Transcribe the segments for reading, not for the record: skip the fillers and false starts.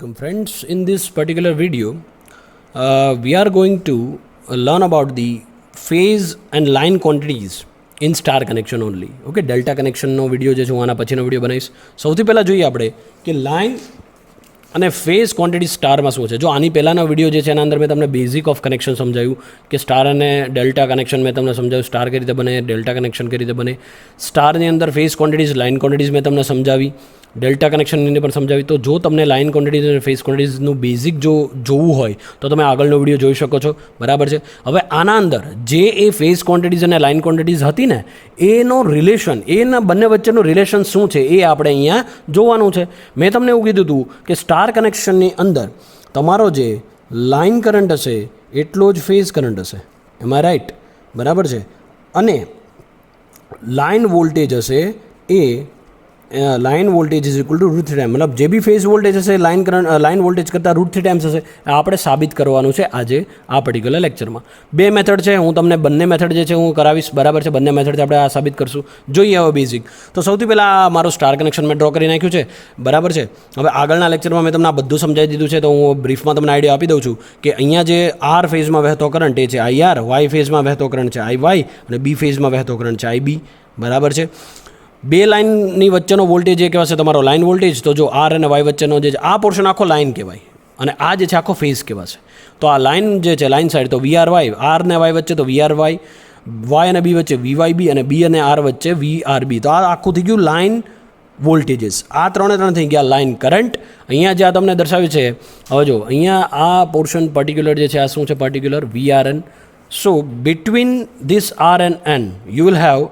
Welcome friends. In this particular video, we are going to learn about the phase and line quantities in star connection only. Okay, delta connection no video જે છે હું આના પછીનો video બનાવીશ. સૌથી પહેલાં જોઈએ આપણે કે લાઇન અને ફેઝ ક્વોન્ટિટી સ્ટારમાં શું છે. જો આની પહેલાંનો વિડીયો જે છે એના અંદર મેં તમને બેઝિક ઓફ કનેક્શન સમજાવ્યું કે સ્ટાર અને ડેલ્ટા કનેક્શન મેં તમને સમજાવ્યું, સ્ટાર કઈ રીતે બને, ડેલ્ટા કનેક્શન કઈ રીતે બને. સ્ટારની અંદર ફેઝ ક્વોન્ટિટીઝ, લાઇન ક્વોન્ટિટીઝ મેં તમને સમજાવી, ડેલ્ટા કનેક્શનની પણ સમજાવી. તો જો તમને લાઇન ક્વોન્ટિટીઝ અને ફેઝ ક્વોન્ટિટીઝનું બેઝિક જો જોવું હોય તો તમે આગળનો વિડીયો જોઈ શકો છો, બરાબર છે. હવે આના અંદર જે એ ફેઝ ક્વોન્ટિટીઝ અને લાઇન ક્વોન્ટિટીઝ હતી ને એનો રિલેશન, એના બંને વચ્ચેનું રિલેશન શું છે એ આપણે અહીંયા જોવાનું છે. મેં તમને એવું કીધું હતું કે સ્ટાર કનેક્શનની અંદર તમારો જે લાઇન કરંટ હશે એટલો જ ફેઝ કરંટ હશે. Am I right? બરાબર છે. અને લાઇન વોલ્ટેજ હશે એ line voltage is equal to root 3 time, મતલબ જે બી ફેઝ વોલ્ટેજ હશે લાઇન વોલ્ટેજ કરતાં રૂટ 3 ટાઈમ્સ હશે. આપણે સાબિત કરવાનું છે આજે આ પર્ટિક્યુલર લેક્ચરમાં. બે મેથડ છે, હું તમને બંને મેથડ જે છે હું કરાવીશ, બરાબર છે. બંને મેથડથી આપણે આ સાબિત કરશું. જોઈએ હવે બેઝિક. તો સૌથી પહેલાં મારું સ્ટાર કનેક્શન મેં ડ્રો કરી નાખ્યું છે, બરાબર છે. હવે આગળના લેક્ચરમાં મેં તમને આ બધું સમજાવી દીધું છે, તો હું બ્રીફમાં તમને આઈડિયા આપી દઉં છું કે અહીંયા જે આર ફેઝમાં વહેતો કરંટ એ છે IR, વાય ફેઝમાં વહેતો કરંટ છે IY અને બી ફેઝમાં વહેતો કરંટ છે IB, બરાબર છે. બે લાઇનની વચ્ચેનો વોલ્ટેજ એ કહેવાશે તમારો લાઇન વોલ્ટેજ. તો જો આર અને વાય વચ્ચેનો જે આ પોર્શન આખો લાઇન કહેવાય અને આ જે છે આખો ફેઝ કહેવાશે. તો આ લાઇન જે છે લાઇન સાઈડ તો VRY, આર અને વાય વચ્ચે તો VRY, વાય અને બી વચ્ચે VYB અને બી અને આર વચ્ચે VRB. તો આ આખું થઈ ગયું લાઇન વોલ્ટેજીસ. આ ત્રણ થઈ ગયા લાઇન કરંટ. અહીંયા જે આ તમને દર્શાવ્યું છે, હવે જો અહીંયા આ પોર્શન પર્ટિક્યુલર જે છે આ શું છે, particular VRN. So between this R and N you will have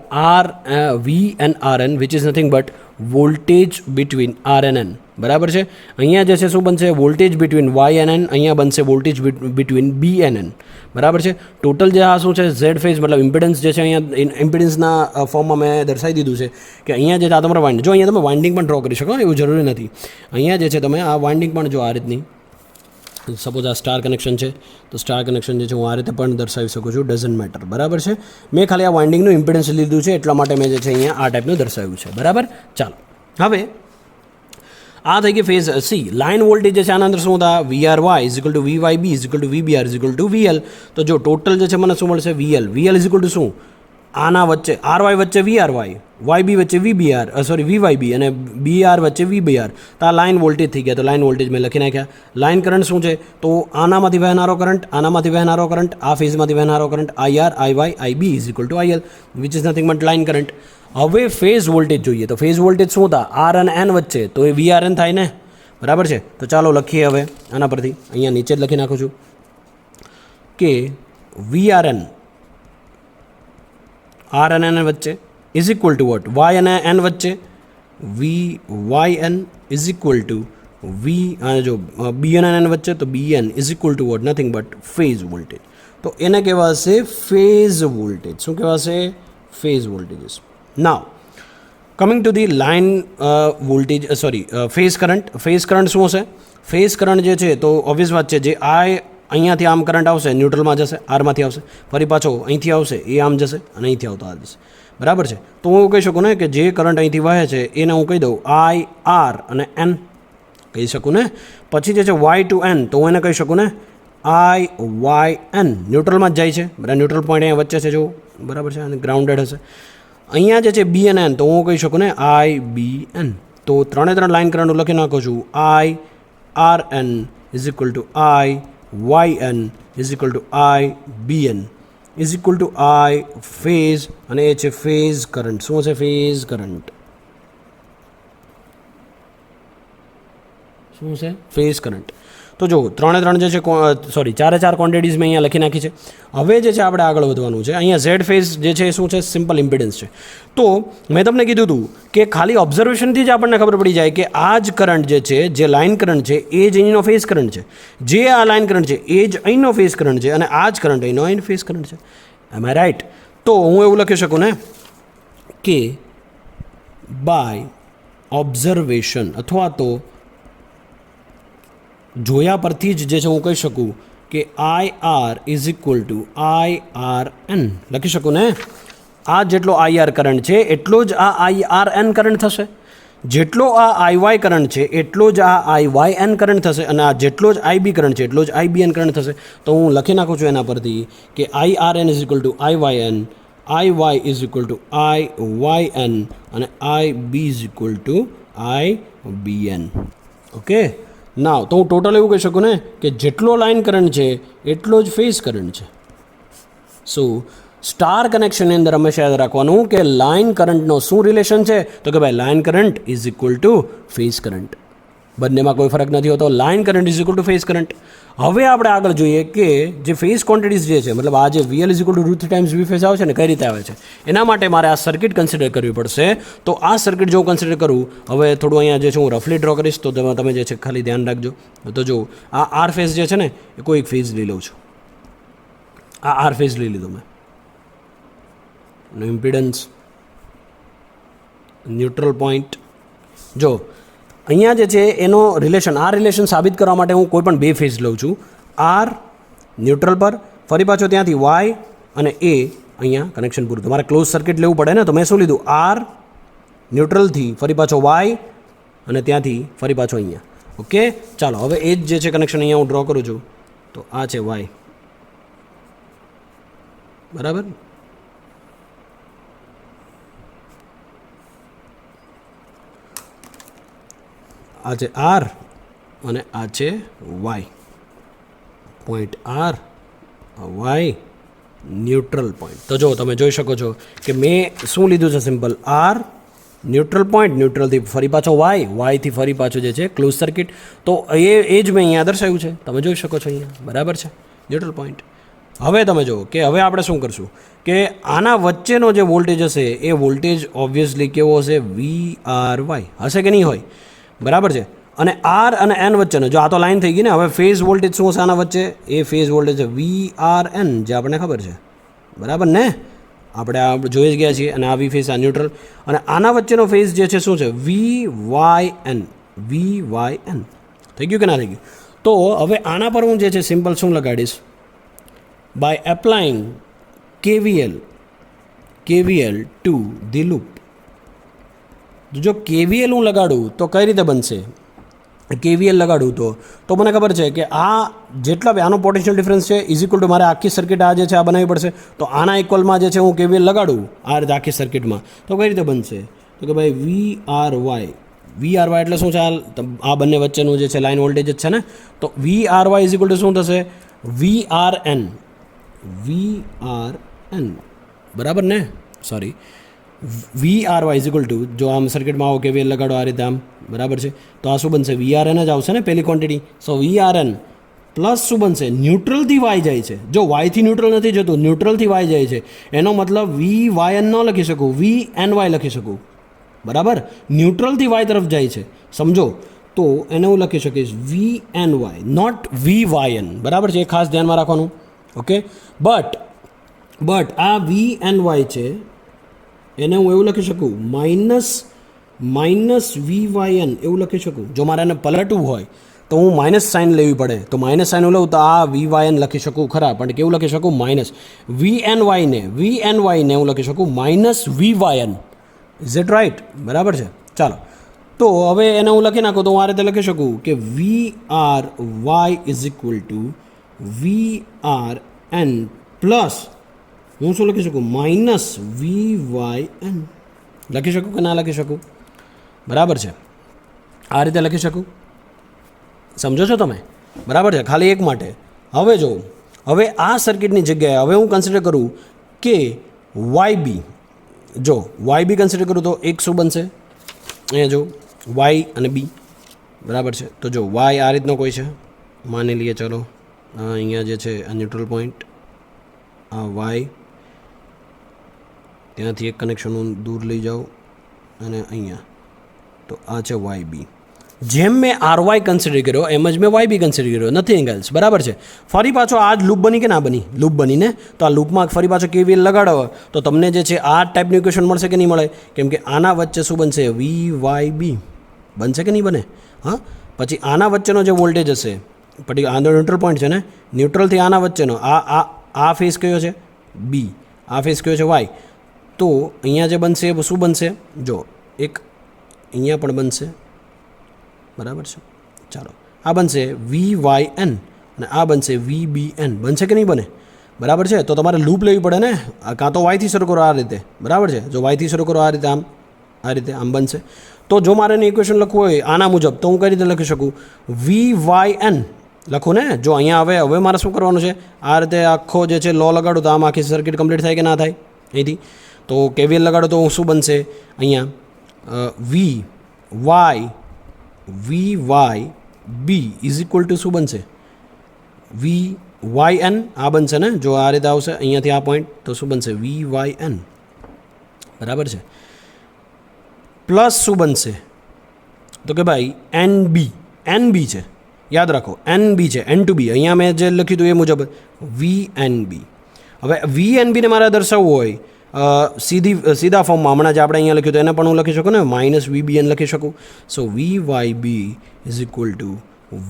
V and RN, which is nothing but voltage between R and N, બરાબર છે. અહીંયા જે છે શું બનશે, voltage between Y and N, અહીંયા બનશે voltage between B and N, બરાબર છે. ટોટલ જે આ શું છે Z ફેઝ, મતલબ ઇમ્પિડન્સ જે છે અહીંયા ઇમ્પિડન્સના ફોર્મમાં મેં દર્શાવી દીધું છે કે અહીંયા જે આ તમારો વાઇન્ડિંગ, જો અહીંયા તમે વાઇન્ડિંગ પણ ડ્રો કરી શકો, એવું જરૂરી નથી. અહીંયા જે છે તમે આ વાઇન્ડિંગ પણ જો આ રીતની, સપોઝ આ સ્ટાર કનેક્શન છે તો સ્ટાર કનેક્શન જે છે હું આ રીતે પણ દર્શાવી શકું છું, ડઝન્ટ મેટર, બરાબર છે. મેં ખાલી આ વાઇન્ડિંગનું ઇમ્પિડન્સ લીધું છે એટલા માટે મેં જે છે અહીંયા આ ટાઈપનું દર્શાવ્યું છે, બરાબર. ચાલો હવે આ થઈ ગઈ ફેઝ સી. લાઇન વોલ્ટેજ જે છે આના અંદર શું હતા, VRY is equal two VYB is equal two VBR is equal two VL. તો જો ટોટલ જે છે મને શું મળશે, VL ઇઝ ઇક્વલ ટુ શું, આના વચ્ચે RY વચ્ચે VRY, YB વચ્ચે VBR, VYB અને BR વચ્ચે VBR. તો આ લાઇન વોલ્ટેજ થઈ ગયા. તો લાઇન વોલ્ટેજ મેં લખી નાખ્યા. લાઇન કરંટ શું છે, તો આનામાંથી વહેનારો કરંટ, આનામાંથી વહેનારો કરંટ, આ ફેઝમાંથી વહેનારો current IR, IY, IB is equal to IL, which is nothing but line current. હવે ફેઝ વોલ્ટેજ જોઈએ. તો ફેઝ વોલ્ટેજ શું હતા, R અને N વચ્ચે, તો એ VRN થાય ને, બરાબર છે. તો ચાલો લખીએ હવે આના પરથી. અહીંયા નીચે જ લખી નાખું છું કે VRN R અને N વચ્ચે is equal to what, Y અને N વચ્ચે VYN ઇઝ ઇક્વલ ટુ અને જો B અને N વચ્ચે તો BN is equal to what, nothing but phase voltage. તો એને કહેવાશે ફેઝ વોલ્ટેજ. શું કહેવાશે, phase voltages. Now coming to the line voltage, phase current. Phase current શું હશે, ફેઝ કરંટ જે છે તો ઓબ્વિયસ વાત છે, જે અહીંયાથી આમ કરંટ આવશે, ન્યુટ્રલમાં જશે, આરમાંથી આવશે, ફરી પાછો અહીંથી આવશે, એ આમ જશે અને અહીંથી આવતો આ જશે, બરાબર છે. તો હું કહી શકું ને કે જે કરંટ અહીંથી વહે છે એને હું કહી દઉં IR અને N કહી શકું ને. પછી જે છે Y to N, તો હું એને કહી શકું ને IYN, ન્યુટ્રલમાં જ જાય છે, બરાબર. ન્યુટ્રલ પોઈન્ટ અહીંયા વચ્ચે છે જો, બરાબર છે, અને ગ્રાઉન્ડેડ હશે. અહીંયા જે છે B અને N, તો હું કહી શકું ને IBN. તો ત્રણે લાઇન કરંટ હું લખી નાખું છું, IRN is equal two IYN is equal two IBN is equal two I phase, અને એ છે ફેઝ કરંટ. શું છે, ફેઝ કરંટ. શું છે, ફેઝ કરંટ. તો જો ત્રણે જે છે ચારે ચાર ક્વોન્ટિટીઝ મેં અહીંયા લખી નાખી છે. હવે જે છે આપણે આગળ વધવાનું છે. અહીંયા ઝેડ ફેઝ જે છે શું છે, સિમ્પલ ઇમ્પિડન્સ છે. તો મેં તમને કીધું હતું કે ખાલી ઓબ્ઝર્વેશનથી જ આપણને ખબર પડી જાય કે આ જ કરંટ જે છે, જે લાઇન કરંટ છે એ જ અહીંનો ફેઝ કરંટ છે, જે આ લાઇન કરંટ છે એ જ અહીંનો ફેઝ કરંટ છે, અને આ જ કરંટ અહીંનો ફેઝ કરંટ છે. એમ આઈ રાઈટ? તો હું એવું લખી શકું ને કે બાય ઓબ્ઝર્વેશન, અથવા તો જોયા પરથી જ જે છે હું કહી શકું કે IR is equal two IRN લખી શકું ને. આ જેટલો IR કરંટ છે એટલો જ આ IRN કરંટ થશે. જેટલો આ આઈ વાય કરંટ છે એટલો જ આ આઈ વાય એન કરંટ થશે, અને આ જેટલો જ આઈ બી કરંટ છે એટલો જ આઈ બી એન કરંટ થશે. તો હું લખી નાખું છું એના પરથી કે I R N is equal to I Y N, I Y is equal to I Y N, અને I B is equal to I B N. Okay, now તો હું ટોટલ એવું કહી શકું ને કે જેટલો લાઇન કરંટ છે એટલો જ ફેઝ કરંટ છે. સો સ્ટાર કનેક્શનની અંદર હંમેશા યાદ રાખવાનું કે લાઇન કરંટનો શું રિલેશન છે, તો કે ભાઈ line current is equal two phase current. બંનેમાં કોઈ ફરક નથી હોતો. Line current is equal two phase current. હવે આપણે આગળ જોઈએ કે જે ફેઝ ક્વોન્ટિટીઝ જે છે, મતલબ આ જે VL is equal to root times V phase આવે છે ને, કઈ રીતે આવે છે, એના માટે મારે આ સર્કિટ કન્સિડર કરવી પડશે. તો આ સર્કિટ જો હું કન્સિડર કરું, હવે થોડું અહીંયા જે છે હું રફલી ડ્રો કરીશ, તો તમે જે છે ખાલી ધ્યાન રાખજો. તો જો આ આર ફેઝ જે છે ને એ કોઈ એક ફેઝ લઈ લઉં છું. આ આર ફેઝ લઈ લીધો મેં. Impedance, neutral point. જો અહીંયા જે છે એનો રિલેશન, આ રિલેશન સાબિત કરવા માટે હું કોઈ પણ બે ફેઝ લઉં છું. આર ન્યુટ્રલ પર, ફરી પાછો ત્યાંથી વાય અને એ અહીંયા કનેક્શન પૂરું. તમારે ક્લોઝ સર્કિટ લેવું પડે ને, તો મેં શું લીધું, આર ન્યુટ્રલથી ફરી પાછો વાય અને ત્યાંથી ફરી પાછો અહીંયા. ઓકે, ચાલો હવે એ જ જે છે કનેક્શન અહીંયા હું ડ્રો કરું છું. તો આ છે વાય, બરાબર. આ છે આર અને આ છે Y. Point R, Y, neutral point. તો જો તમે જોઈ શકો છો કે મેં શું લીધું છે, સિમ્પલ આર ન્યુટ્રલ પોઈન્ટ, ન્યુટ્રલથી ફરી પાછો વાય, વાયથી ફરી પાછો જે છે ક્લોઝ સર્કિટ. તો એ જ મેં અહીંયા દર્શાવ્યું છે, તમે જોઈ શકો છો અહીંયા, બરાબર છે, ન્યુટ્રલ પોઈન્ટ. હવે તમે જુઓ કે હવે આપણે શું કરશું કે આના વચ્ચેનો જે વોલ્ટેજ હશે એ વોલ્ટેજ ઓબ્વિયસલી કેવો હશે, વી આર વાય હશે કે નહીં હોય, બરાબર છે. અને આર અને એન વચ્ચેનો, જો આ તો લાઈન થઈ ગઈ ને, હવે ફેઝ વોલ્ટેજ શું હશે આના વચ્ચે, એ ફેઝ વોલ્ટેજ છે વી આર એન, જે આપણને ખબર છે, બરાબર ને, આપણે આ જોઈ જ ગયા છીએ. અને આ વી ફેઝ, આ ન્યુટ્રલ, અને આના વચ્ચેનો ફેઝ જે છે શું છે, V Y N, V Y N. થઈ ગયું કે ના થઈ ગયું? તો હવે આના પર હું જે છે સિમ્પલ શું લગાડીશ, by applying KVL to the loop. જો KVL હું લગાડું તો કઈ રીતે બનશે, KVL લગાડું તો મને ખબર છે કે આ જેટલા બી આનો પોટેન્શિયલ ડિફરન્સ છે ઇઝ ઇક્વલ ટુ મારે આખી સર્કિટ આ જે છે આ બનાવવી પડશે. તો આના ઇક્વલમાં જે છે હું KVL લગાડું આ રીતે આખી સર્કિટમાં, તો કઈ રીતે બનશે, તો કે ભાઈ વી આર વાય એટલે શું છે, આ બંને વચ્ચેનું જે છે લાઇન વોલ્ટેજ જ છે ને, તો V R Y is equal to શું થશે, વી આર એન, બરાબર ને, sorry, V R Y is equal to, જો આમ સર્કિટમાં આવો KVL લગાડો આ રીતે આમ, બરાબર છે, તો આ શું બનશે, વી આર એન જ આવશે ને પહેલી quantity. So V R N plus શું બનશે, ન્યુટ્રલથી વાય જાય છે, જો વાયથી ન્યુટ્રલ નથી જતું, ન્યુટ્રલથી વાય જાય છે, એનો મતલબ વી વાય એન ન લખી શકું, વી એન વાય લખી શકું, બરાબર. ન્યુટ્રલથી વાય તરફ જાય છે, સમજો, તો એને હું લખી શકીશ V N Y, not V Y N, બરાબર છે, એ ખાસ ધ્યાનમાં રાખવાનું. ઓકે, બટ આ વી એન વાય છે એને હું એવું લખી શકું માઇનસ વી વાય એન એવું લખી શકું. જો મારે એને પલટવું હોય તો હું માઇનસ સાઇન લેવી પડે, તો માઇનસ સાઇન લઉં તો આ વી વાય એન લખી શકું ખરા, પણ કેવું લખી શકું, માઇનસ વી એન વાયને હું લખી શકું minus V Y N. Is it right? બરાબર છે. ચાલો, તો હવે એને હું લખી નાખું તો હું આ રીતે લખી શકું કે V R Y is equal to V R N plus હું શું લખી શકું, માઇનસ વી વાય એન. લખી શકું કે ના લખી શકું? બરાબર છે, આ રીતે લખી શકું. સમજો છો તમે? બરાબર છે, ખાલી એક માટે. હવે જો હવે આ સર્કિટની જગ્યાએ હવે હું કન્સિડર કરું કે વાય બી, જો વાય બી કન્સિડર કરું તો એક શું બનશે, અહીંયા જો વાય અને બી, બરાબર છે. તો જો વાય આ રીતનો કોઈ છે, માની લઈએ, ચલો અહીંયા જે છે આ ન્યુટ્રલ પોઈન્ટ, આ વાય, ત્યાંથી એક કનેક્શન હું દૂર લઈ જાઉં અને અહીંયા, તો આ છે વાય બી. જેમ મેં આર વાય કન્સિડર કર્યો એમ જ મેં વાય બી કન્સિડર કર્યો, નથિંગ એલ્સ, બરાબર છે. ફરી પાછો આ જ લૂપ બની કે ના બની, લૂપ બનીને, તો આ લૂપમાં ફરી પાછો KVL લગાડો તો તમને જે છે આ ટાઈપનું ઇક્વેશન મળશે કે નહીં મળે, કેમ કે આના વચ્ચે શું બનશે, વી વાય બી બનશે કે નહીં બને. હા, પછી આના વચ્ચેનો જે વોલ્ટેજ હશે, પછી આનો ન્યુટ્રલ પોઈન્ટ છે ને, ન્યુટ્રલથી આના વચ્ચેનો આ ફેઝ કયો છે, બી, આ ફેઝ કયો છે, વાય. તો અહીંયા જે બનશે શું બનશે, જો અહીંયા પણ બનશે, બરાબર છે. ચાલો આ બનશે VYN અને આ બનશે VBN. બનશે કે નહીં બને? બરાબર છે. તો તમારે લૂપ લેવી પડે ને, કાં તો વાયથી શરૂ કરો આ રીતે, બરાબર છે. જો વાયથી શરૂ કરો આ રીતે, આમ બનશે. તો જો મારે એની ઇક્વેશન લખવું હોય આના મુજબ તો હું કઈ રીતે લખી શકું? VYN લખું ને. જો અહીંયા હવે મારે શું કરવાનું છે? આ રીતે આખો જે છે લો લગાડું તો આમ આખી સર્કિટ કમ્પ્લીટ થાય કે ના થાય? અહીંથી તો KVL લગાડો તો શું બનશે? અહીંયા VYB ઇઝ ઇક્વલ ટુ શું બનશે? VYN આ બનશે ને. જો આ રીતે આવશે અહીંયાથી આ પોઈન્ટ તો શું બનશે? VYN, બરાબર છે. પ્લસ શું બનશે? તો કે ભાઈ NB છે, યાદ રાખો NB છે, N2B. અહીંયા મેં જે લખ્યું હતું એ મુજબ VNB. હવે VNB ને મારે દર્શાવવું હોય સીધા ફોર્મમાં, હમણાં જે આપણે અહીંયા લખ્યું હતું એને પણ હું લખી શકું ને, -VBN લખી શકું. સો VYB is equal two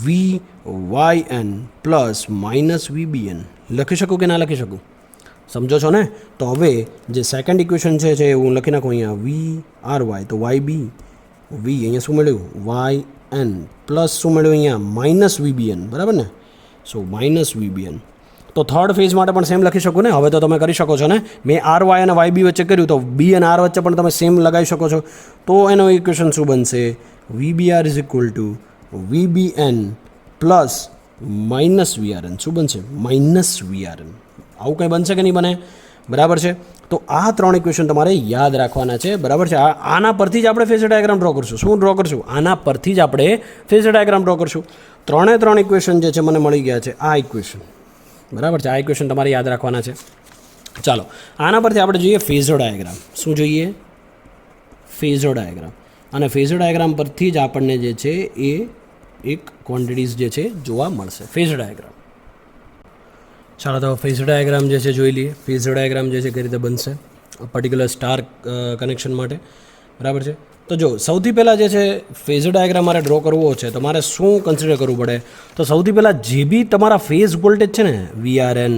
VYN plus -VBN લખી શકું કે ના લખી શકું? સમજો છો ને? તો હવે જે સેકન્ડ ઇક્વેશન છે હું લખી નાખું અહીંયા VRY, તો YB V અહીંયા શું મળ્યું? YN પ્લસ શું મળ્યું અહીંયા? -VBN, બરાબર ને. સો -VBN. તો થર્ડ ફેઝ માટે પણ સેમ લખી શકું ને. હવે તો તમે કરી શકો છો ને. મેં RY અને YB વચ્ચે કર્યું તો B અને R વચ્ચે પણ તમે સેમ લગાવી શકો છો. તો એનો ઇક્વેશન શું બનશે? VBR is equal two VBN plus -VRN. શું બનશે? -VRN. આવું કંઈ બનશે કે નહીં બને? બરાબર છે. તો આ ત્રણ ઇક્વેશન તમારે યાદ રાખવાના છે, બરાબર છે. આના પરથી જ આપણે ફેઝર ડાયાગ્રામ ડ્રો કરશું. શું ડ્રો કરશું? આના પરથી જ આપણે ફેઝર ડાયાગ્રામ ડ્રો કરશું. ત્રણ ઇક્વેશન જે છે મને મળી ગયા છે. આ ઇક્વેશન, બરાબર છે. આ ઇક્વેશન તમારે યાદ રાખવાના છે. ચાલો આના પરથી આપણે જોઈએ ફેઝર ડાયાગ્રામ. શું જોઈએ? Phasor diagram. અને ફેઝર ડાયાગ્રામ પરથી જ આપણને જે છે એ એક ક્વોન્ટિટીઝ જે છે જોવા મળશે. Phasor diagram. ચાલો તો ફેઝર ડાયાગ્રામ જે છે જોઈ લઈએ. ફેઝર ડાયાગ્રામ જે છે કઈ રીતે બનશે પર્ટિક્યુલર સ્ટાર કનેક્શન માટે, બરાબર છે. તો જો સૌથી પહેલાં જે છે ફેઝર ડાયાગ્રામ મારે ડ્રો કરવો છે તો મારે શું કન્સિડર કરવું પડે? તો સૌથી પહેલાં જે બી તમારા ફેઝ વોલ્ટેજ છે ને, VRN,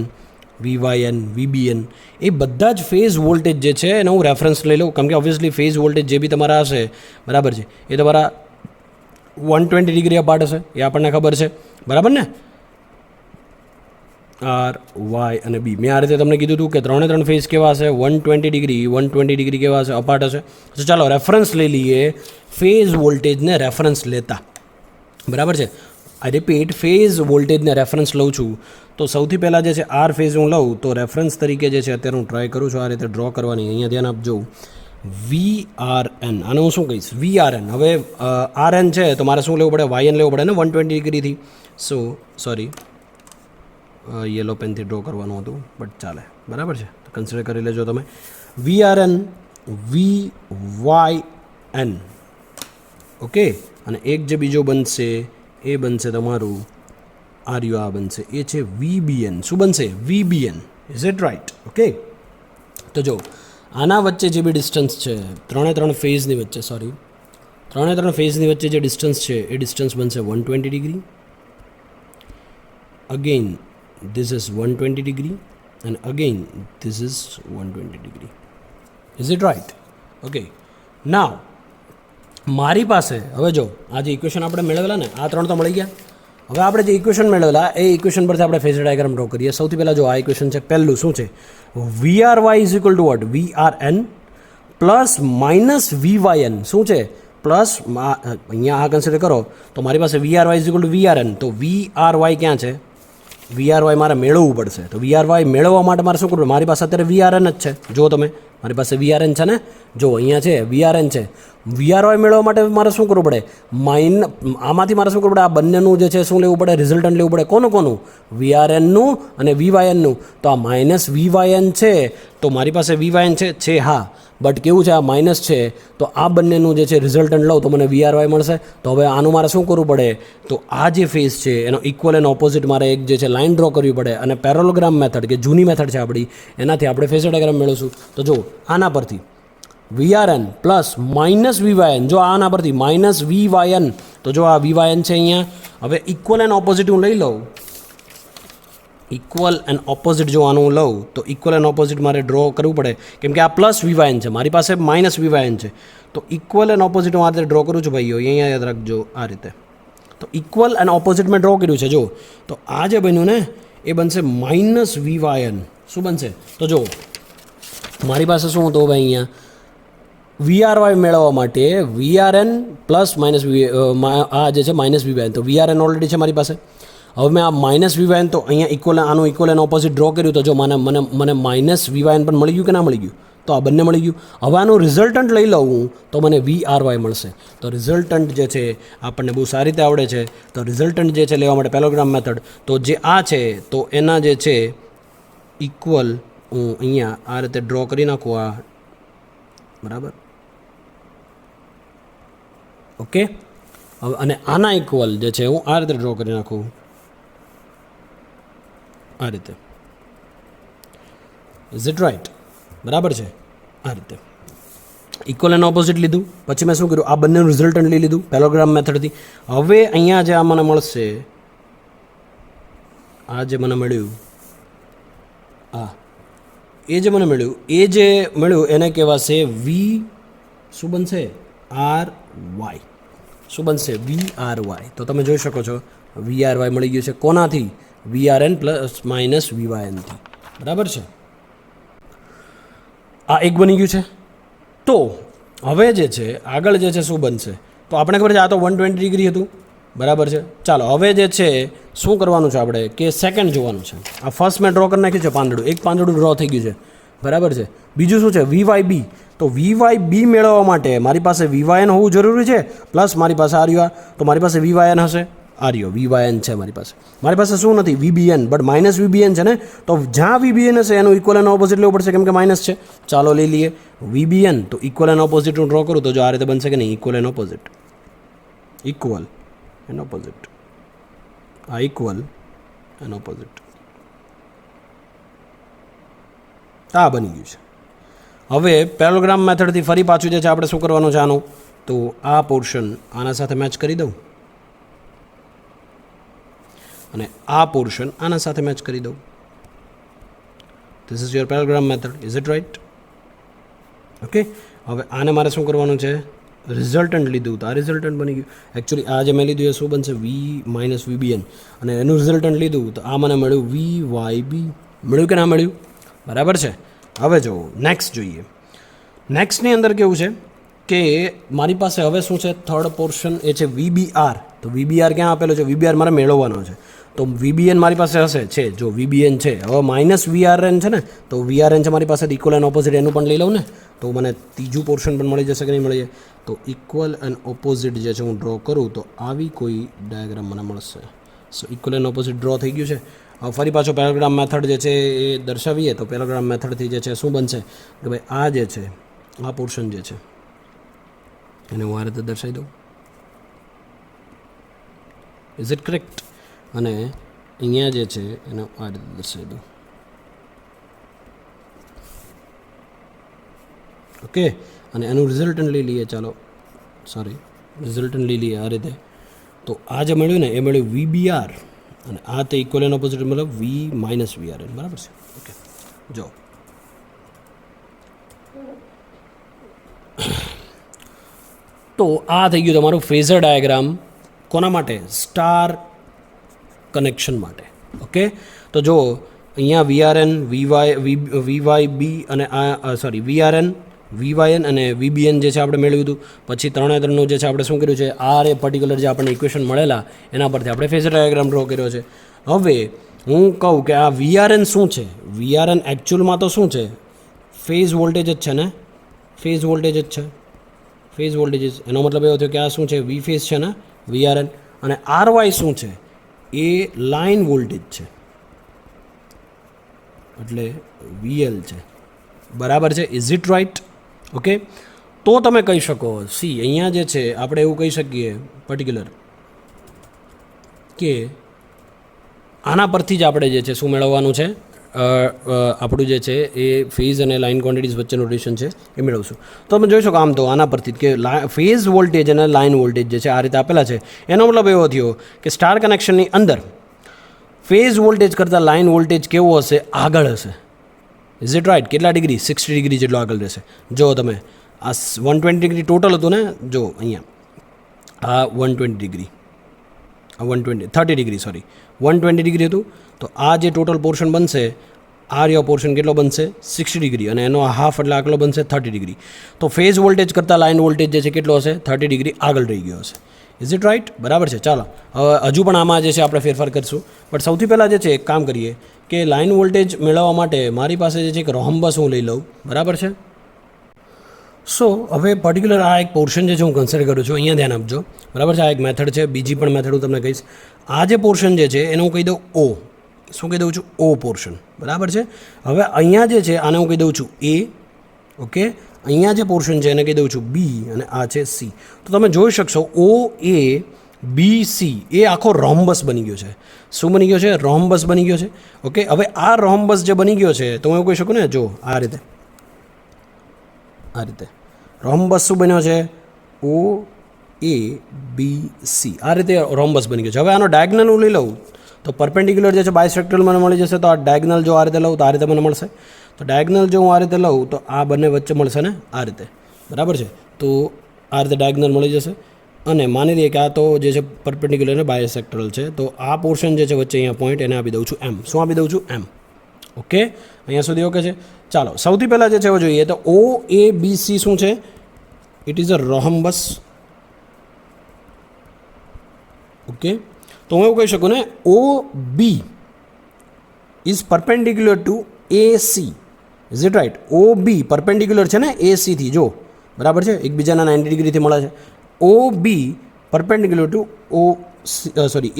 VYN, VBN, એ બધા જ ફેઝ વોલ્ટેજ જે છે એનો હું રેફરન્સ લઈ લઉં. કેમ કે ઓબ્વિયસલી ફેઝ વોલ્ટેજ જે બી તમારા હશે, બરાબર છે, એ તમારા 120 ડિગ્રી અપાર્ટ હશે, એ આપણને ખબર છે, બરાબર ને. R, Y અને B મેં આ રીતે તમને કીધું હતું કે ત્રણ ફેઝ કેવા હશે? 120 ડિગ્રી કેવા હશે? અપાર્ટ હશે. તો ચાલો રેફરન્સ લઈ લઈએ, ફેઝ વોલ્ટેજને રેફરન્સ લેતા, બરાબર છે. આઈ રિપીટ, ફેઝ વોલ્ટેજને રેફરન્સ લઉં છું. તો સૌથી પહેલાં જે છે R ફેઝ હું લઉં તો રેફરન્સ તરીકે જે છે અત્યારે હું ટ્રાય કરું છું આ રીતે ડ્રો કરવાની. અહીંયા ધ્યાન આપજો. VRN, આને હું શું કહીશ? VRN. હવે RN છે તો મારે શું લેવું પડે? YN લેવું પડે ને 120 ડિગ્રીથી. સો સોરી, યલો પેનથી ડ્રો કરવાનું હતું, બટ ચાલે, બરાબર છે. તો કન્સિડર કરી લેજો તમે. VRN, VYN, okay. અને એક જે બીજો બનશે એ બનશે તમારું આ બનશે, એ છે VBN. શું બનશે? VBN. Is it right? Okay. તો જો આના વચ્ચે જે બી ડિસ્ટન્સ છે ત્રણ ફેઝની વચ્ચે, ત્રણ ફેઝની વચ્ચે જે ડિસ્ટન્સ છે એ ડિસ્ટન્સ બનશે 120 degree. Again this is 120 degree and again this is 120 degree. Is it right? Okay. Now મારી પાસે હવે જો આ જે ઇક્વેશન આપણે મેળવેલા ને, આ ત્રણ તો મળી ગયા. હવે આપણે જે ઇક્વેશન મેળવેલા એ ઇક્વેશન પરથી આપણે ફેઝર ડાયાગ્રામ ડ્રો કરીએ. સૌથી પહેલાં જો આ ઇક્વેશન છે, પહેલું શું છે? VRY is equal to what? VRN plus -VYN. શું છે? પ્લસ અહીંયા આ કન્સિડર કરો તો મારી પાસે VRY is equal two VRN. તો VRY ક્યાં છે? VRY મારે મેળવવું પડશે. તો VRY મેળવવા માટે મારે શું કરવું? મારી પાસે અત્યારે VRN જ છે. જો તમે મારી પાસે VRN છે ને, જો અહીંયા છે VRN છે. VRY મેળવવા માટે મારે શું કરવું પડે? આમાંથી મારે શું કરવું પડે? આ બંનેનું જે છે શું લેવું પડે? રિઝલ્ટન્ટ લેવું પડે. કોનું? VRNનું અને VYNનું. તો આ -VYN છે તો મારી પાસે VYN છે, હા, બટ કેવું છે? આ માઇનસ છે. તો આ બંનેનું જે છે રિઝલ્ટન્ટ લઉં તો મને VRY મળશે. તો હવે આનું મારે શું કરવું પડે? તો આ જે ફેઝ છે એનો ઇક્વલ એન્ડ ઓપોઝિટ મારે એક જે છે લાઇન ડ્રો કરવી પડે. અને પેરેલોગ્રામ મેથડ કે જૂની મેથડ છે આપણી, એનાથી આપણે ફેઝર ડાયાગ્રામ મેળવશું. તો જો આના પરથી VRN પ્લસ -VYN, જો આના પરથી -VYN, તો જો આ VYN છે અહીંયા. હવે ઇક્વલ એન્ડ ઓપોઝિટ હું લઈ લઉં ઇક્વલ એન્ડ ઓપોઝિટ જો આનું લઉં તો ઇક્વલ એન્ડ ઓપોઝિટ મારે ડ્રો કરવું પડે, કેમ કે આ પ્લસ વીવાયન છે, મારી પાસે માઇનસ વીવાયન છે. તો ઇક્વલ એન્ડ ઓપોઝિટ હું આ રીતે ડ્રો કરું છું ભાઈઓ, અહીંયા યાદ રાખજો આ રીતે. તો ઇક્વલ એન્ડ ઓપોઝિટ મેં ડ્રો કર્યું છે. જો તો આ જે બન્યું ને એ બનશે માઇનસ વીવાયન. શું બનશે? તો જો મારી પાસે શું હતું ભાઈ, અહીંયા VRY મેળવવા માટે VRN પ્લસ માઇનસ આ જે છે માઇનસ વીવાયન, તો VRN ઓલરેડી છે મારી પાસે. હવે મેં આ માઇનસ વીવાયન તો અહીંયા ઇક્વલ આનું ઇક્વલ એન્ડ ઓપોઝિટ ડ્રો કર્યું, તો જો મને માઇનસ વીવાયન પણ મળી ગયું કે ના મળી ગયું? તો આ બંને મળી ગયું. હવે આનું રિઝલ્ટન્ટ લઈ લઉં હું તો મને VRY મળશે. તો રિઝલ્ટન્ટ જે છે આપણને બહુ સારી રીતે આવડે છે. તો રિઝલ્ટન્ટ જે છે લેવા માટે પેલોગ્રામ મેથડ, તો જે આ છે તો એના જે છે ઇક્વલ હું અહીંયા આ રીતે ડ્રો કરી નાખું આ, બરાબર, ઓકે. હવે અને આના ઇક્વલ જે છે હું આ રીતે ડ્રો કરી નાખું આ રીતે. Is it right? બરાબર છે. આ રીતે ઇક્વલ એન્ડ ઓપોઝિટ લીધું, પછી મેં શું કર્યું, આ બંનેનું રિઝલ્ટન્ટ લઈ લીધું પેલોગ્રામ મેથડથી. હવે અહીંયા જે આ મને મળશે, આ જે મને મળ્યું, આ એ જે મને મળ્યું, એ જે મળ્યું એને કહેવાશે વી, શું બનશે? RY. શું બનશે? VRY. તો તમે જોઈ શકો છો VRY મળી ગયું છે. કોનાથી? VRN પ્લસ માઇનસ વીવાયનથી. બરાબર છે. આ એક બની ગયું છે. તો હવે જે છે આગળ જે છે શું બનશે? તો આપણે ખબર છે આ તો 120 ડિગ્રી હતું, બરાબર છે. ચાલો હવે જે છે શું કરવાનું છે આપણે કે સેકન્ડ જોવાનું છે. આ ફર્સ્ટ મેં ડ્રો કરી નાખ્યું છે પાંદડું, એક પાંદડું ડ્રો થઈ ગયું છે, બરાબર છે. બીજું શું છે? VYB. તો VYB મેળવવા માટે મારી પાસે VYN હોવું જરૂરી છે, પ્લસ મારી પાસે આર્યો, તો મારી પાસે VYN હશે. આર્યો VYN છે મારી પાસે. મારી પાસે શું નથી? VBN, બટ માઇનસ VBN છે ને. તો જ્યાં VBN હશે એનું ઇક્વલ એન્ડ ઓપોઝિટ લેવું પડશે, કેમ કે માઇનસ છે. ચાલો લઈ લઈએ VBN. તો ઇક્વલ એન્ડ ઓપોઝિટ હું ડ્રો કરું તો જો આ રીતે બનશે કે નહીં? Equal and opposite, equal and opposite, આ ઇક્વલ એન્ડ ઓપોઝિટ, આ બની ગયું છે. હવે પેલોગ્રામ મેથડથી ફરી પાછું જે છે આપણે શું કરવાનું છે આનું, તો આ પોર્શન આના સાથે મેચ કરી દઉં અને આ પોર્શન આના સાથે મેચ કરી દઉં. This is your parallelogram method. Is it right? Okay. હવે આને મારે શું કરવાનું છે? રિઝલ્ટન્ટ લીધું તો આ રિઝલ્ટન્ટ બની ગયું. એકચ્યુઅલી આ જે મેં લીધું એ શું બનશે? V માઇનસ VBN, અને એનું રિઝલ્ટન્ટ લીધું તો આ મને મળ્યું VYB. મળ્યું કે ના મળ્યું? બરાબર છે. હવે જો નેક્સ્ટ જોઈએ. નેક્સ્ટની અંદર કેવું છે કે મારી પાસે હવે શું છે? થર્ડ પોર્શન એ છે VBR. તો VBR ક્યાં આપેલો છે? VBR મારે મેળવવાનો છે. તો VBN મારી પાસે હશે, છે, જો VBN છે. હવે માઇનસ VRN છે ને, તો VRN છે મારી પાસે, ઇક્વલ એન્ડ ઓપોઝિટ એનું પણ લઈ લઉં ને, તો મને ત્રીજું પોર્શન પણ મળી જશે કે નહીં મળી જાય? તો ઇક્વલ એન્ડ ઓપોઝિટ જે છે હું ડ્રો કરું તો આવી કોઈ ડાયાગ્રામ મને મળશે. સો ઇક્વલ એન્ડ ઓપોઝિટ ડ્રો થઈ ગયું છે. હવે ફરી પાછો પેલોગ્રામ મેથડ જે છે એ દર્શાવીએ તો પેલોગ્રામ મેથડથી જે છે શું બનશે કે ભાઈ આ જે છે આ પોર્શન જે છે એને હું આ રીતે દર્શાવી દઉં. Is it correct? અને અહીંયા જે છે એને આ રીતે દર્શાવી દઉં. ઓકે. અને એનું રિઝલ્ટન્ટ લઈ લઈએ. ચાલો, સોરી, રિઝલ્ટન્ટ લઈ લઈએ આ રીતે. તો આ જે મળ્યું ને એ મળ્યું VBR, અને આ તે ઇક્વલ એન્ડ ઓપોઝિટ મતલબ V માઇનસ VRN. બરાબર છે. ઓકે. જો તો આ થઈ ગયું તમારું ફેઝર ડાયાગ્રામ. કોના માટે? સ્ટાર કનેક્શન માટે. ઓકે. તો જો અહીંયા VRN, VYB અને આ સોરી VRN, VYN અને VBN જે છે આપણે મેળવ્યું હતું. પછી ત્રણનું જે છે આપણે શું કર્યું છે? આ એ પર્ટિક્યુલર જે આપણને ઇક્વેશન મળેલા એના પરથી આપણે ફેઝર ડાયાગ્રામ ડ્રો કર્યો છે. હવે હું કહું કે આ VRN શું છે? VRN એકચ્યુઅલમાં તો શું છે? ફેઝ વોલ્ટેજ જ છે ને, ફેઝ વોલ્ટેજ જ છે, ફેઝ વોલ્ટેજ. એનો મતલબ એવો થયો કે આ શું છે? V ફેઝ છે ને VRN. અને RY શું છે? એ લાઇન વોલ્ટેજ છે, એટલે VL છે. બરાબર છે. Is it right? ઓકે. તો તમે કહી શકો, સી અહીંયા જે છે આપણે એવું કહી શકીએ પર્ટિક્યુલર કે આના પરથી જ આપણે જે છે શું મેળવવાનું છે? આપણું જે છે એ ફેઝ અને લાઇન ક્વોન્ટિટીઝ વચ્ચેનું રિલેશન છે એ મેળવશું. તો તમે જોઈ શકો આમ તો આના પરથી કે ફેઝ વોલ્ટેજ અને લાઇન વોલ્ટેજ જે છે આ રીતે આપેલા છે. એનો મતલબ એવો થયો કે સ્ટાર કનેક્શનની અંદર ફેઝ વોલ્ટેજ કરતાં લાઇન વોલ્ટેજ કેવો હશે? આગળ હશે. Is it right? કેટલા ડિગ્રી? 60 ડિગ્રી જેટલો આગળ રહેશે. જો તમે આ 120 ડિગ્રી ટોટલ હતું ને, જો અહીંયા આ 120 ડિગ્રી, આ 30 ડિગ્રી, સોરી 120 ડિગ્રી હતું. તો આ જે ટોટલ પોર્શન બનશે, આ રહ્યો પોર્શન કેટલો બનશે? 60 ડિગ્રી, અને એનો હાફ એટલે આટલો બનશે 30 ડિગ્રી. તો ફેઝ વોલ્ટેજ કરતાં લાઇન વોલ્ટેજ જે છે કેટલો હશે? 30 ડિગ્રી આગળ રહી ગયો હશે. Is it right? બરાબર છે. ચાલો હવે હજુ પણ આમાં જે છે આપણે ફેરફાર કરીશું, બટ સૌથી પહેલાં જે છે એક કામ કરીએ કે લાઇન વોલ્ટેજ મેળવવા માટે મારી પાસે જે છે એક રોમ્બસ હું લઈ લઉં. બરાબર છે. સો હવે પર્ટિક્યુલર આ એક પોર્શન જે છે હું કન્સિડર કરું છું. અહીંયા ધ્યાન આપજો. બરાબર છે. આ એક મેથડ છે. બીજી પણ મેથડ હું તમને કહીશ. આ જે પોર્શન જે છે એને હું કહી દઉં ઓ. શું કહી દઉં છું? ઓ પોર્શન. બરાબર છે. હવે અહીંયા જે છે આને હું કહી દઉં છું એ. ઓકે. અહીંયા જે પોર્શન છે એને કહી દઉં છું બી, અને આ છે સી. તો તમે જોઈ શકશો ઓ એ બી સી એ આખો રોમ્બસ બની ગયો છે. શું બની ગયો છે? રોમ્બસ બની ગયો છે. ઓકે. હવે આ રોમ્બસ જે બની ગયો છે તો હું એવું કહી શકું ને, જો આ રીતે રોમ્બસ શું બન્યો છે? ઓ એ બી સી. આ રીતે રોમ્બસ બની ગયો છે. હવે આનો ડાયગનલ હું લઈ લઉં તો પરપેન્ડિક્યુલર જે છે બાયસેક્ટરલ મને મળી જશે. તો આ ડાયગનલ જો આ રીતે લઉં તો આ રીતે મને મળશે. તો ડાયગનલ જો હું આ રીતે લઉં તો આ બંને વચ્ચે મળશે ને આ રીતે. બરાબર છે. તો આ રીતે ડાયગનલ મળી જશે. અને માની લઈએ કે આ તો જે છે પરપેન્ડિક્યુલર અને બાયસેક્ટરલ છે. તો આ પોર્શન જે છે વચ્ચે અહીંયા પોઈન્ટ એને આપી દઉં છું એમ. શું આપી દઉં છું? એમ. ઓકે. અહીંયા સુધી ઓકે છે. ચાલો સૌથી પહેલાં જે છે એવું જોઈએ તો ઓ એ બી સી શું છે? It is a rhombus. Okay. તો હું એવું કહી શકું ને, O B is perpendicular to A C. Is it right? O B perpendicular છે ને એ સીથી. જો બરાબર છે, એકબીજાના 90 ડિગ્રીથી મળે છે. O B perpendicular to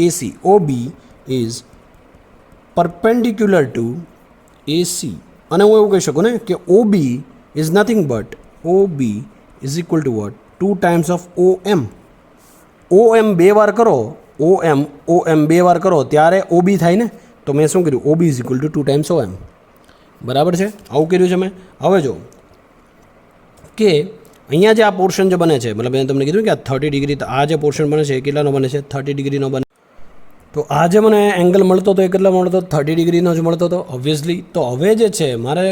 A C. O B is perpendicular to A C. અને હું એવું કહી શકું ને કે O B is nothing but O B is equal to what? 2 times of O M. O M 2 વાર કરો, ઓ એમ 2 વાર કરો ત્યારે ઓ બી થાય ને. તો મેં શું કર્યું? O B is equal to 2 times O M. બરાબર છે. આવું કર્યું છે મેં. હવે જો કે અહીંયા જે આ પોર્શન જે બને છે, મતલબ મેં તમને કીધું કે આ 30 ડિગ્રી, આ જે પોર્શન બને છે એ કેટલાનો બને છે? 30 ડિગ્રીનો બને. તો આ જે મને એંગલ મળતો હતો એ કેટલા મળતો? 30 ડિગ્રીનો જ મળતો હતો ઓબ્વિયસલી. તો હવે જે છે મારે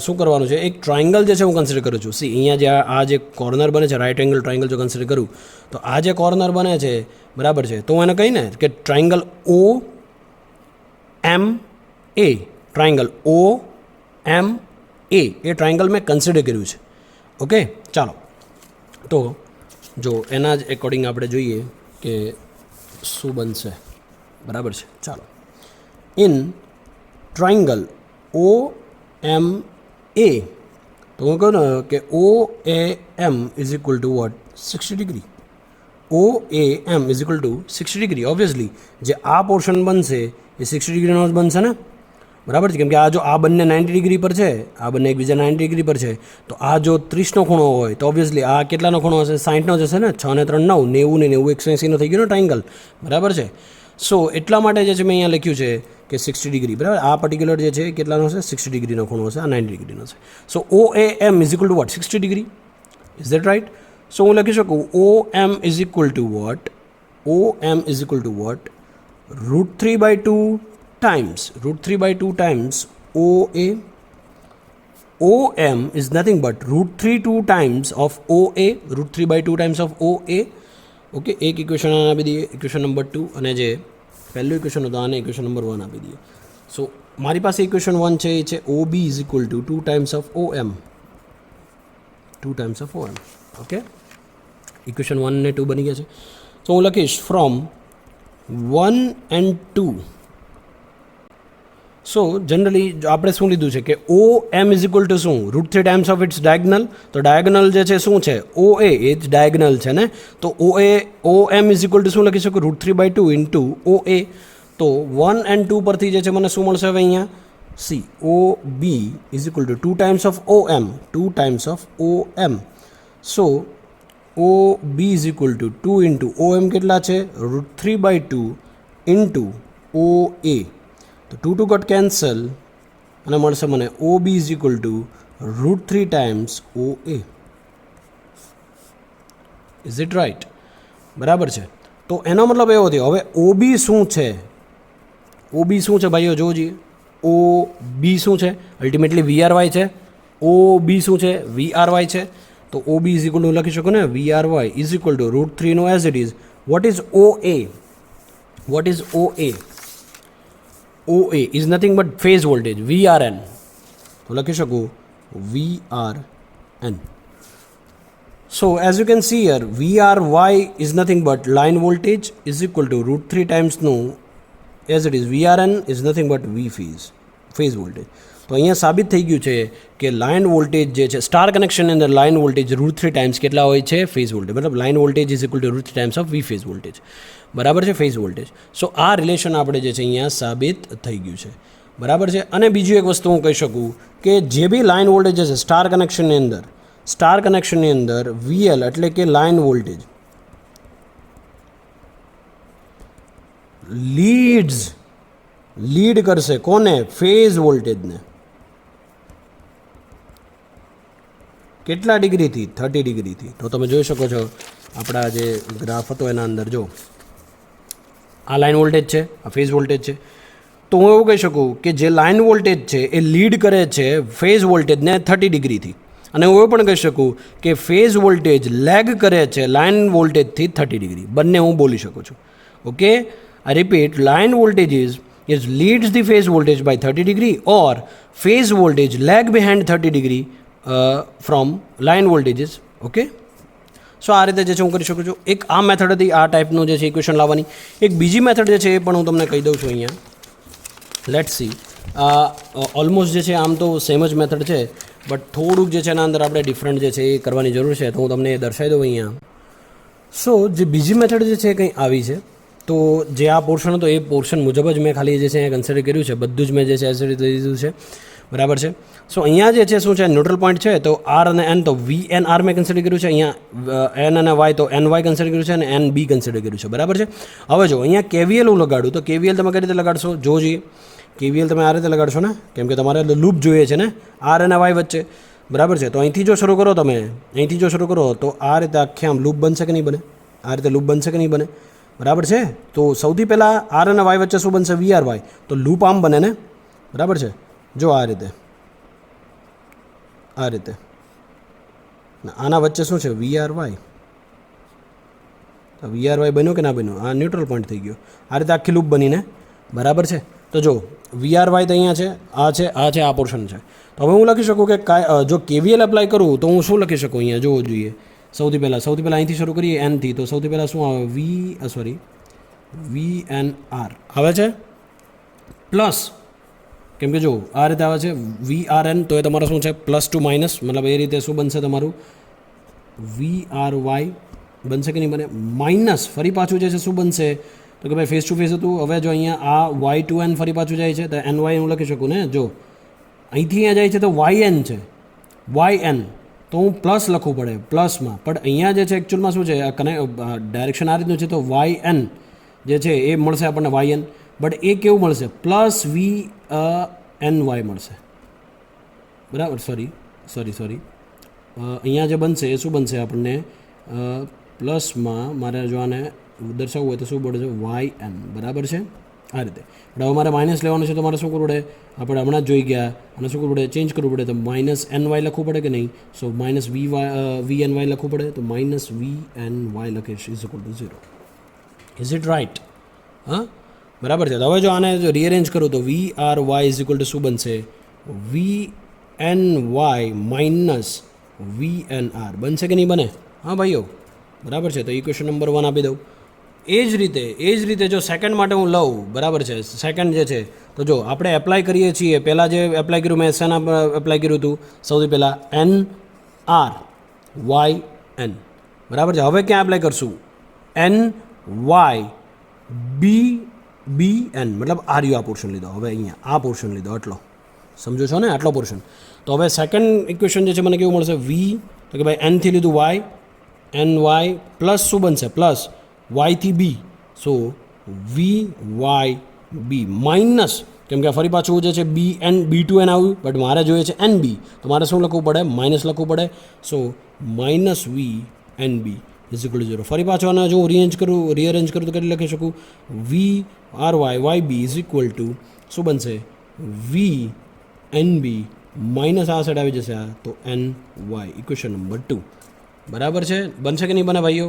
શું કરવાનું છે? એક ટ્રાયંગલ જે છે હું કન્સિડર કરું છું. સી અહીંયા જે આ જે કોર્નર બને છે, રાઇટ એંગલ ટ્રાયંગલ જો કન્સિડર કરું તો આ જે કોર્નર બને છે, બરાબર છે, તો હું એને કહીને કે ટ્રાયંગલ ઓ એમ એ. ટ્રાયંગલ ઓ એમ એ ટ્રાયંગલ મેં કન્સિડર કર્યું છે. ઓકે. ચાલો તો જો એના જ એકોર્ડિંગ આપણે જોઈએ કે શું બનશે. બરાબર છે. ચાલો ઇન ટ્રાયંગલ ઓ એમ એ, તો હું કહું ને કે O A M is equal to what? 60 degree. O A M is equal to 60 degree. Obviously જે આ પોર્શન બનશે એ 60 ડિગ્રીનો જ બનશે ને. બરાબર છે. કેમ કે આ જો આ બંને 90 ડિગ્રી પર છે, આ બંને એકબીજા 90 ડિગ્રી પર છે, તો આ જો 30નો ખૂણો હોય તો ઓબ્વિયસલી આ કેટલાનો ખૂણો હશે? 60નો જ હશે ને. 6 ને 3 9, 90 ને 90 180નો થઈ ગયો ને ટ્રાયંગલ. બરાબર છે. સો એટલા માટે જે છે મેં અહીંયા લખ્યું છે કે 60 ડિગ્રી. બરાબર. આ પર્ટિક્યુલર જે છે કેટલાનો હશે? 60 ડિગ્રીનો ખૂણો હશે. આ 90 ડિગ્રીનો છે. So O A M is equal to what? 60 degree. Is that right? So હું લખી શકું O M is equal to what? O M is equal to what? √3/2 times √3/2 times OA. OM is nothing but √3/2 times of OA. √3/2 times of OA. Okay. એક equation આપી દઈએ, equation number 2, અને જે પહેલું equation હતું આને ઇક્વેશન નંબર 1 આપી દઈએ. સો મારી પાસે ઇક્વેશન 1 છે એ છે OB is equal to 2 times of OM. 2 times of OM. Okay. Equation 1 ને 2 બની ગયા છે. તો હું લખીશ ફ્રોમ 1 and 2. સો જનરલી આપણે શું લીધું છે કે ઓ એમ ઇઝ ઇક્વલ ટુ શું? √3 ટાઈમ્સ ઓફ ઇટ્સ ડાયગનલ. તો ડાયગનલ જે છે શું છે? ઓ એ જ ડાયગનલ છે ને. તો ઓ એમ ઇઝ ઇક્વલ ટુ શું લખી શકું? √3/2 ઇન્ટુ ઓ એ. તો 1 and 2 પરથી જે છે મને શું મળશે હવે અહીંયા? C O B is equal to 2 times of O M. 2 times of O M. So O B is equal to 2 into O M કેટલા છે? √3/2 ઇન્ટુ ઓ એ. તો 2 2 ગોટ કેન્સલ અને મળશે મને O B is equal to √3 times O A. Is it right? બરાબર છે. તો એનો મતલબ એવો થયો હવે ઓ બી શું છે? ઓ બી શું છે ભાઈઓ જોવો જોઈએ, ઓ બી શું છે અલ્ટિમેટલી વી આર વાય છે, ઓ બી શું છે વી આર વાય છે, તો O B is equal to લખી શકો ને V R Y is equal to √3 નો as it is. What is O A? What is O A? O A is nothing but phase voltage V R N, તો લખી શકું V R N. So as you can see here, VRY is nothing but line voltage is equal to √3 times no as it is VRN is nothing but V phase voltage. તો અહીંયા સાબિત થઈ ગયું છે કે લાઇન વોલ્ટેજ જે છે star કનેક્શનની અંદર લાઇન વોલ્ટેજ √3 ટાઈમ્સ કેટલા હોય છે ફેઝ વોલ્ટેજ, મતલબ line voltage is equal to √3 times of V phase voltage, બરાબર છે ફેઝ વોલ્ટેજ. સો આ રિલેશન આપણે જે છે અહીંયા સાબિત થઈ ગયું છે, બરાબર છે. અને બીજું એક વસ્તુ હું કહી શકું કે જે બી લાઇન વોલ્ટેજ છે સ્ટાર કનેક્શનની અંદર VL એટલે કે લાઇન વોલ્ટેજ લીડ કરશે કોને? ફેઝ વોલ્ટેજને. કેટલા ડિગ્રીથી? 30 ડિગ્રીથી. તો તમે જોઈ શકો છો આપણા જે ગ્રાફ હતો એના અંદર જો આ લાઇન વોલ્ટેજ છે, આ ફેઝ વોલ્ટેજ છે. તો હું એવું કહી શકું કે જે લાઇન વોલ્ટેજ છે એ લીડ કરે છે ફેઝ વોલ્ટેજને 30 ડિગ્રીથી, અને હું એવું પણ કહી શકું કે ફેઝ વોલ્ટેજ લેગ કરે છે લાઇન વોલ્ટેજથી 30 ડિગ્રી. બંને હું બોલી શકું છું. Okay, I repeat, line voltage is leads the phase voltage by 30 degree or phase voltage lag behind 30 degree from line voltages. Okay, so આ રીતે જે છે હું કરી શકું છું. એક આ મેથડ હતી, આ ટાઈપનું જે છે ઇક્વેશન લાવવાની. એક બીજી મેથડ જે છે એ પણ હું તમને કહી દઉં છું અહીંયા. લેટ્સ સી, ઓલમોસ્ટ જે છે આમ તો સેમ જ મેથડ છે, બટ થોડુંક જે છે એના અંદર આપણે ડિફરન્ટ જે છે એ કરવાની જરૂર છે, તો હું તમને એ દર્શાવી દઉં અહીંયા. સો જે બીજી મેથડ જે છે કંઈ આવી છે, તો જે આ પોર્શન હતો એ પોર્શન મુજબ જ મેં ખાલી જે છે અહીંયા કન્સિડર કર્યું છે, બધું જ મેં જે છે એઝ રીતે લીધું છે, બરાબર છે. સો અહીંયા જે છે શું છે ન્યુટ્રલ પોઈન્ટ છે, તો આર અને એન, તો વી એન આર મેં કન્સિડર કર્યું છે, અહીંયા એન અને વાય તો એન વાય કન્સિડર કર્યું છે, અને એન બી કન્સિડર કર્યું છે, બરાબર છે. હવે જો અહીંયા કેવીએલ હું લગાડું, તો કેવીએલ તમે કઈ રીતે લગાડશો જો જોઈએ. કેવીએલ તમે આ રીતે લગાડશો ને, કેમ કે તમારે લૂપ જોઈએ છે ને આર અને વાય વચ્ચે, બરાબર છે. તો અહીંથી જો શરૂ કરો, તમે અહીંથી જો શરૂ કરો તો આ રીતે આખી આમ લૂપ બનશે કે નહીં બને? આ રીતે લૂપ બનશે કે નહીં બને? બરાબર છે. તો સૌથી પહેલાં આર અને વાય વચ્ચે શું બનશે? V R Y. તો લૂપ આમ બને ને, બરાબર છે. જો આ રીતે આના વચ્ચે શું છે? V R Y. V R Y બન્યો કે ના બન્યો? આ ન્યુટ્રલ પોઈન્ટ થઈ ગયો. આ રીતે આખી લૂપ બનીને, બરાબર છે. તો જો વી આર વાય તો અહીંયા છે, આ પોર્શન છે. તો હવે હું લખી શકું કે જો કેવીએલ એપ્લાય કરું તો હું શું લખી શકું અહીંયા જોવું જોઈએ. સૌથી પહેલાં અહીંથી શરૂ કરીએ એનથી, તો સૌથી પહેલાં શું આવે? વી એન આર આવે છે પ્લસ, કેમ કે જો આ રીતે આવે છે વી આર એન, તો એ તમારો શું છે પ્લસ ટુ માઇનસ, મતલબ એ રીતે શું બનશે તમારું વી આર વાય બનશે કે નહીં બને? માઇનસ ફરી પાછું જે છે શું બનશે? તો કે ભાઈ ફેસ ટુ ફેસ હતું. હવે જો અહીંયા આ વાય ટુ એન ફરી પાછું જાય છે, તો એન વાય હું લખી શકું ને. જો અહીંથી અહીંયા જાય છે તો વાય એન છે, વાય એન, તો હું પ્લસ લખવું પડે પ્લસમાં. પણ અહીંયા જે છે એકચ્યુઅલમાં શું છે, આ ડાયરેક્શન આ રીતનું છે, તો વાય એન જે છે એ મળશે આપણને વાય એન, બટ એ કેવું મળશે? પ્લસ વી એન વાય મળશે, બરાબર. સોરી અહીંયા જે બનશે એ શું બનશે આપણને? પ્લસમાં મારે જો આને દર્શાવવું હોય તો શું પડે છે? વાય એન, બરાબર છે. આ રીતે. પણ હવે મારે માઇનસ લેવાનું છે, તો મારે શું કરવું પડે? આપણે હમણાં જ જોઈ ગયા, અને શું કરવું પડે? ચેન્જ કરવું પડે. તો માઇનસ એન વાય લખવું પડે કે નહીં? So minus V N Y લખવું પડે, તો માઇનસ વી એન વાય લખીશ is equal to 0. Is it right? હા, બરાબર છે. તો હવે જો આને જો રીઅરેન્જ કરું તો V R Y is equal to શું બનશે? V N Y minus V N R બનશે કે નહીં બને? હા ભાઈઓ, બરાબર છે. તો ઇક્વેશન નંબર 1 આપી દઉં. એ જ રીતે જો સેકન્ડ માટે હું લઉં, બરાબર છે. સેકન્ડ જે છે, તો જો આપણે એપ્લાય કરીએ છીએ, પહેલાં જે એપ્લાય કર્યું મેં શેના એપ્લાય કર્યું હતું? સૌથી પહેલાં એન આર વાય એન, બરાબર છે. હવે ક્યાં એપ્લાય કરશું? એન વાય બી એન, મતલબ આ પોર્શન લીધો. હવે અહીંયા આ પોર્શન લીધો, આટલો સમજો છો ને, આટલો પોર્શન. તો હવે સેકન્ડ ઇક્વેશન જે છે મને કેવું મળશે? વી, તો કે ભાઈ એનથી લીધું વાય, એન વાય પ્લસ શું બનશે? પ્લસ વાયથી બી, સો વી વાય બી માઇનસ, કેમ કે ફરી પાછું જે છે બી ટુ એન આવ્યું, બટ મારે જોઈએ છે એન બી, તો મારે શું લખવું પડે? માઇનસ લખવું પડે. So minus V N B, is equal to 0. ફરી પાછો આને જો રીઅરેન્જ કરું તો કેટલી લખી શકું? V R Y Y B is equal to શું બનશે? વી એન બી માઇનસ આ સાઈડ આવી જશે આ, તો એન વાય. ઇક્વેશન નંબર 2 બરાબર છે. બનશે કે નહીં બને ભાઈઓ?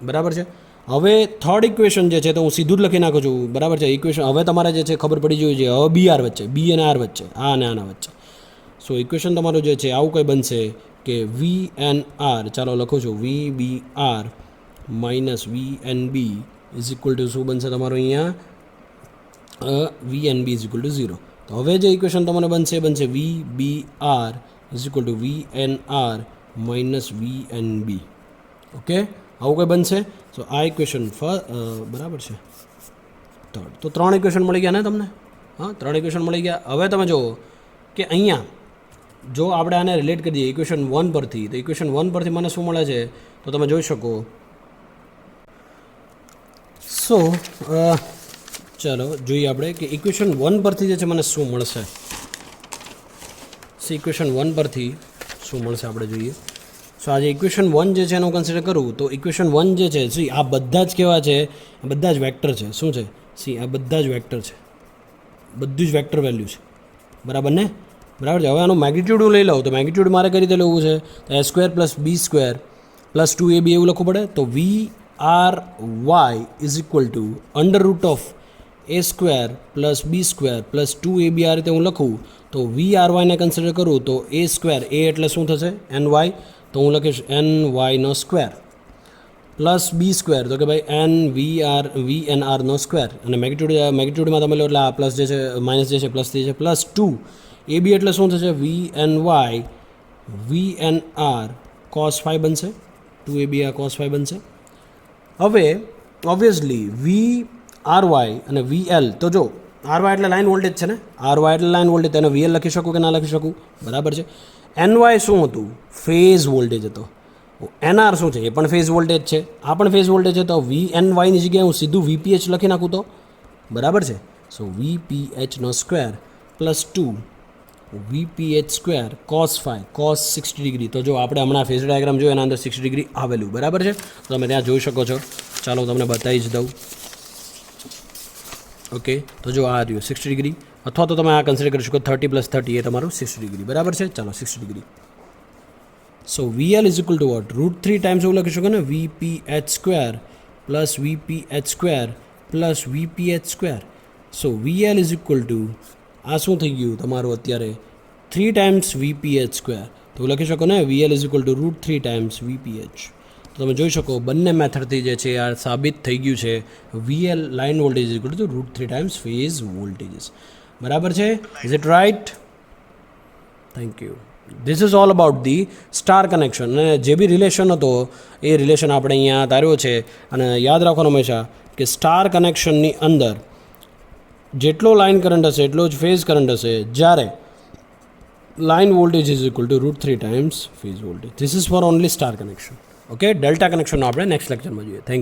બરાબર છે. હવે થર્ડ ઇક્વેશન જે છે તો હું સીધું જ લખી નાખું છું. બરાબર છે. ઇક્વેશન હવે તમારે જે છે ખબર પડી જોઈએ છે હવે બી આર વચ્ચે, બી અને આર વચ્ચે, આ અને આના વચ્ચે. સો ઇક્વેશન તમારું જે છે આવું કંઈ બનશે કે વી એન આર, ચાલો લખું છું, V B R minus V N B is equal to શું બનશે તમારું અહીંયા? V N B is equal to 0. તો હવે જે ઇક્વેશન તમને બનશે V B R is equal to V N R minus V N B. Okay, આવું કંઈ બનશે. સો આ ઇક્વેશન બરાબર છે. થર્ડ. તો 3 ઇક્વેશન મળી ગયા ને તમને? હા, 3 ઇક્વેશન મળી ગયા. હવે તમે જુઓ કે અહીંયા જો આપણે આને રિલેટ કરી દઈએ ઇક્વેશન 1 પરથી, તો ઇક્વેશન 1 પરથી મને શું મળે છે તો તમે જોઈ શકો. સો ચાલો જોઈએ આપણે કે ઇક્વેશન 1 પરથી જે છે મને શું મળશે. ઇક્વેશન 1 પરથી શું મળશે આપણે જોઈએ. સો આજે ઇક્વેશન 1 જે છે એનું કન્સિડર કરું તો ઇક્વેશન 1 જે છે આ બધા જ કેવા છે? આ બધા જ વેક્ટર છે. શું છે? આ બધા જ વેક્ટર છે, બધું જ વેક્ટર વેલ્યુ છે. બરાબર ને? બરાબર છે. હવે આનું મેગ્નિટ્યુડ હું લઈ લઉં તો મેગ્નિટ્યુડ મારે કઈ રીતે લેવું છે? તો A square plus B square plus 2ab એવું લખવું પડે. તો V R Y is equal to under root of A square plus B square plus 2ab આ રીતે હું લખું તો વી આર વાયને કન્સિડર કરું તો એ સ્ક્વેર, એ એટલે શું થશે? એન વાય, તો હું લખીશ N વાયનો square plus B square, તો કે ભાઈ એન વી એન આરનો સ્ક્વેર, અને મેગ્નિટ્યુડમાં તમે લો એટલે આ પ્લસ જે છે માઇનસ જે છે પ્લસ થઈ છે, પ્લસ 2 એ બી એટલે શું થશે? V N Y V N R cos 5 બનશે. 2 એ બી આ કોસ 5 બનશે. હવે ઓબ્વિયસલી વી આર વાય અને વી એલ, તો જો આર વાય એટલે લાઇન વોલ્ટેજ છે ને, આર વાય એટલે લાઇન વોલ્ટેજ, તેને વીએલ લખી શકું કે ના લખી શકું? બરાબર છે. એન વાય શું હતું? ફેઝ વોલ્ટેજ હતો. એન આર શું છે? એ પણ ફેઝ વોલ્ટેજ છે, આ પણ ફેઝ વોલ્ટેજ છે. તો વી એન વાયની જગ્યાએ હું સીધું વીપીએચ લખી નાખું તો બરાબર છે. સો વીપીએચનો square plus 2 V P H square cos 5 cos 60 degree. તો જો આપણે હમણાં ફેઝ ડાયાગ્રામ જોયો એના અંદર 60 ડિગ્રી આવેલું. બરાબર છે. તો તમે ત્યાં જોઈ શકો છો. ચાલો હું તમને બતાવી જ દઉં. ઓકે, તો જો આ રહ્યું 60 ડિગ્રી, અથવા તો તમે આ કન્સિડર કરી શકો 30 પ્લસ 30 એ તમારું 60 ડિગ્રી. બરાબર છે. ચાલો 60 degree. So V L is equal to what? √3 times એવું લખી શકો ને, V P H square plus V P H square plus V P H square. So V L is equal to આ શું થઈ ગયું તમારું અત્યારે 3 ટાઈમ્સ વીપીએચ સ્ક્વેર. તો લખી શકો ને V L is equal to √3 times V P H. તો તમે જોઈ શકો બંને મેથડથી જે છે આ સાબિત થઈ ગયું છે VL line voltage is equal to √3 times phase voltages. બરાબર છે? Is it right? Thank you. This is all about the star connection. અને જે બી રિલેશન હતો એ રિલેશન આપણે અહીંયા તાર્યો છે. અને યાદ રાખવાનું હંમેશા કે સ્ટાર કનેક્શનની અંદર જેટલો લાઇન કરંટ હશે એટલો જ ફેઝ કરંટ હશે, જ્યારે line voltage is equal to √3 times phase voltage. This is for only star connection. Okay, delta કનેક્શનનો આપણે નેક્સ્ટ લેક્ચરમાં જોઈએ. Thank you.